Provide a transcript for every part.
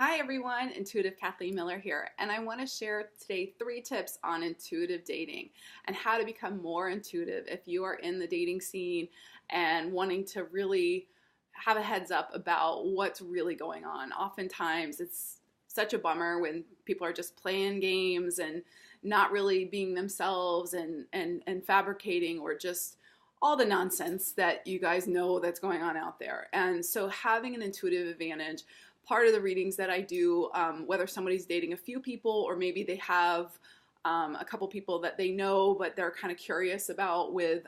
Hi everyone, Intuitive Kathleen Miller here, and I want to share today 3 tips on intuitive dating and how to become more intuitive if you are in the dating scene and wanting to really have a heads up about what's really going on. Oftentimes it's such a bummer when people are just playing games and not really being themselves and fabricating or just all the nonsense that you guys know that's going on out there. And so having an intuitive advantage, part of the readings that I do, whether somebody's dating a few people or maybe they have a couple people that they know but they're kind of curious about with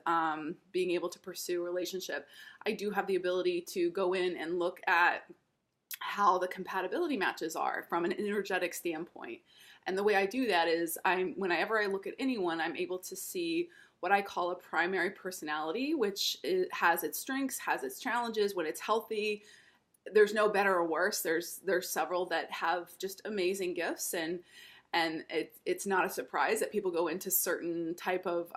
being able to pursue a relationship, I do have the ability to go in and look at how the compatibility matches are from an energetic standpoint. And the way I do that is whenever I look at anyone, I'm able to see what I call a primary personality, which has its strengths, has its challenges. When it's healthy, there's no better or worse. There's several that have just amazing gifts, and it's not a surprise that people go into certain type of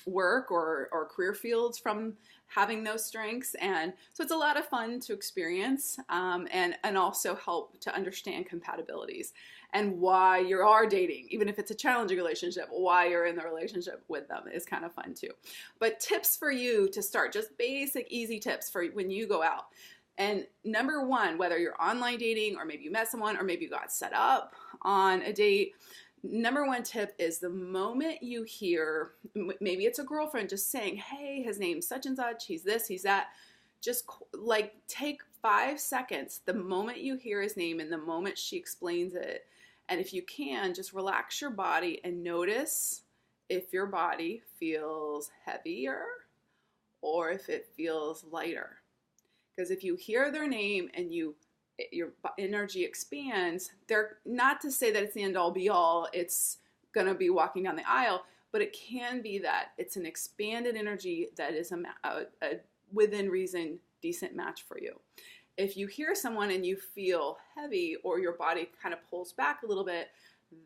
work or career fields from having those strengths. And so it's a lot of fun to experience and also help to understand compatibilities and why you are dating, even if it's a challenging relationship, why you're in the relationship with them is kind of fun too. But tips for you to start, just basic, easy tips for when you go out. And number one, whether you're online dating or maybe you met someone or maybe you got set up on a date, number one tip is the moment you hear, maybe it's a girlfriend just saying, hey, his name's such and such, he's this, he's that, just like take 5 seconds the moment you hear his name and the moment she explains it. And if you can, just relax your body and notice if your body feels heavier or if it feels lighter. Because if you hear their name and your energy expands, they're not to say that it's the end all be all, it's going to be walking down the aisle, but it can be that it's an expanded energy that is a within reason decent match for you. If you hear someone and you feel heavy or your body kind of pulls back a little bit,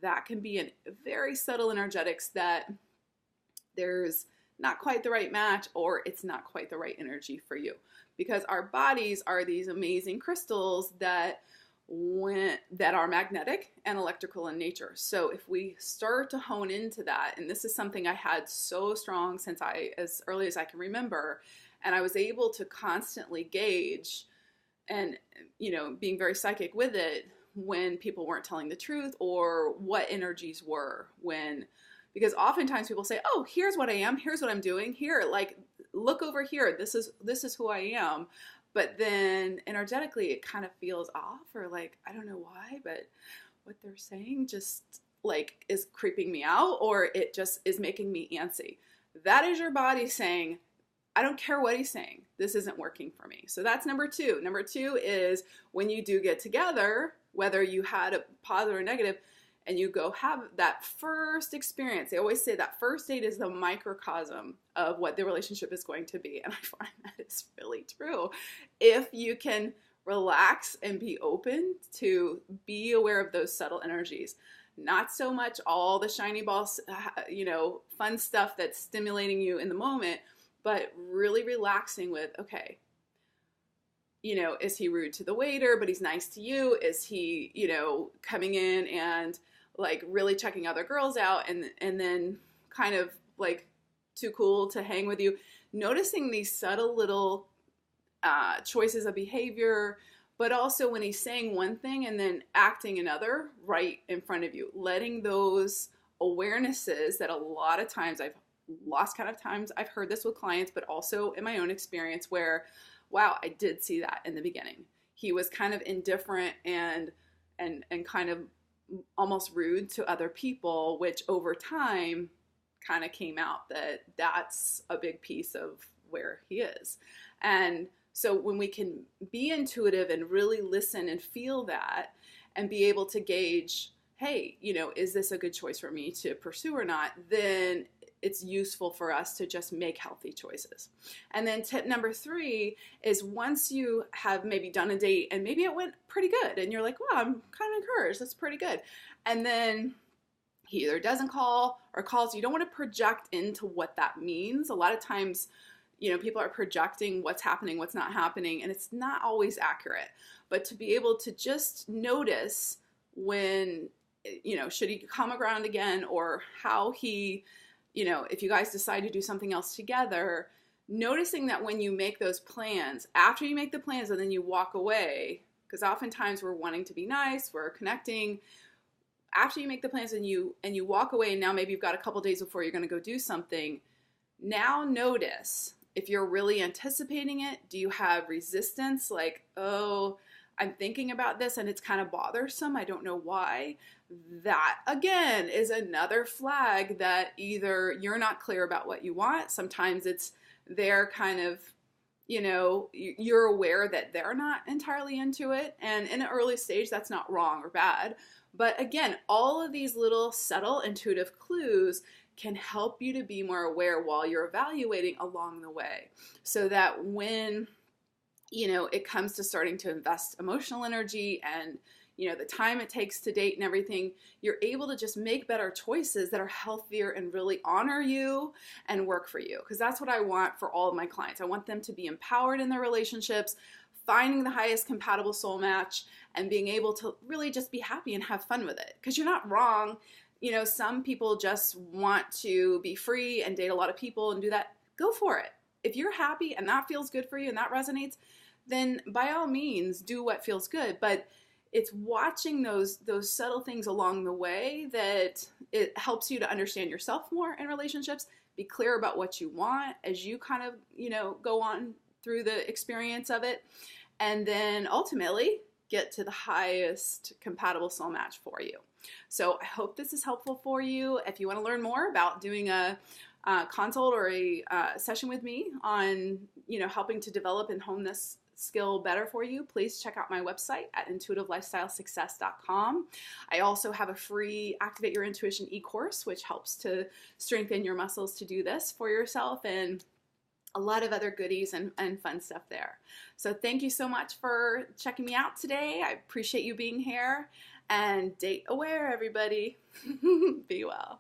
that can be a very subtle energetics that there's not quite the right match or it's not quite the right energy for you. Because our bodies are these amazing crystals that are magnetic and electrical in nature. So if we start to hone into that, and this is something I had so strong since as early as I can remember, and I was able to constantly gauge and, being very psychic with it when people weren't telling the truth or what energies were because oftentimes people say, oh, here's what I am, here's what I'm doing, here, like, look over here, this is who I am. But then energetically it kind of feels off, or like, I don't know why, but what they're saying just like is creeping me out, or it just is making me antsy. That is your body saying, I don't care what he's saying, this isn't working for me. So that's number two. Number two is when you do get together, whether you had a positive or negative, and you go have that first experience. They always say that first date is the microcosm of what the relationship is going to be. And I find that is really true. If you can relax and be open to be aware of those subtle energies, not so much all the shiny balls, fun stuff that's stimulating you in the moment, but really relaxing with, okay, is he rude to the waiter, but he's nice to you? Is he, coming in and like really checking other girls out and then kind of like too cool to hang with you? Noticing these subtle little choices of behavior, but also when he's saying one thing and then acting another right in front of you, letting those awarenesses that a lot of times I've heard this with clients, but also in my own experience where, wow, I did see that in the beginning. He was kind of indifferent and kind of almost rude to other people, which over time kind of came out that that's a big piece of where he is. And so when we can be intuitive and really listen and feel that and be able to gauge, hey, is this a good choice for me to pursue or not, then it's useful for us to just make healthy choices. And then tip number 3 is once you have maybe done a date and maybe it went pretty good and you're like, wow, I'm kind of encouraged, that's pretty good. And then he either doesn't call or calls, you don't want to project into what that means. A lot of times, people are projecting what's happening, what's not happening, and it's not always accurate. But to be able to just notice when, should he come around again, or how he, if you guys decide to do something else together, noticing that when you make those plans, after you make the plans and then you walk away, because oftentimes we're wanting to be nice, we're connecting. After you make the plans and you walk away, and now maybe you've got a couple days before you're going to go do something, now notice if you're really anticipating it. Do you have resistance? Like, oh, I'm thinking about this and it's kind of bothersome, I don't know why. That, again, is another flag that either you're not clear about what you want. Sometimes it's they're kind of, you're aware that they're not entirely into it. And in an early stage, that's not wrong or bad. But again, all of these little subtle intuitive clues can help you to be more aware while you're evaluating along the way, so that when, it comes to starting to invest emotional energy and, the time it takes to date and everything, you're able to just make better choices that are healthier and really honor you and work for you. Because that's what I want for all of my clients. I want them to be empowered in their relationships, finding the highest compatible soul match, and being able to really just be happy and have fun with it. Because you're not wrong. Some people just want to be free and date a lot of people and do that. Go for it. If you're happy and that feels good for you and that resonates, then by all means do what feels good. But it's watching those subtle things along the way that it helps you to understand yourself more in relationships, be clear about what you want as you kind of, go on through the experience of it, and then ultimately get to the highest compatible soul match for you. So I hope this is helpful for you. If you want to learn more about doing a consult or a session with me on, helping to develop and hone this skill better for you, please check out my website at intuitivelifestylesuccess.com. I also have a free Activate Your Intuition e-course, which helps to strengthen your muscles to do this for yourself, and a lot of other goodies and fun stuff there. So thank you so much for checking me out today. I appreciate you being here, and date aware, everybody. Be well.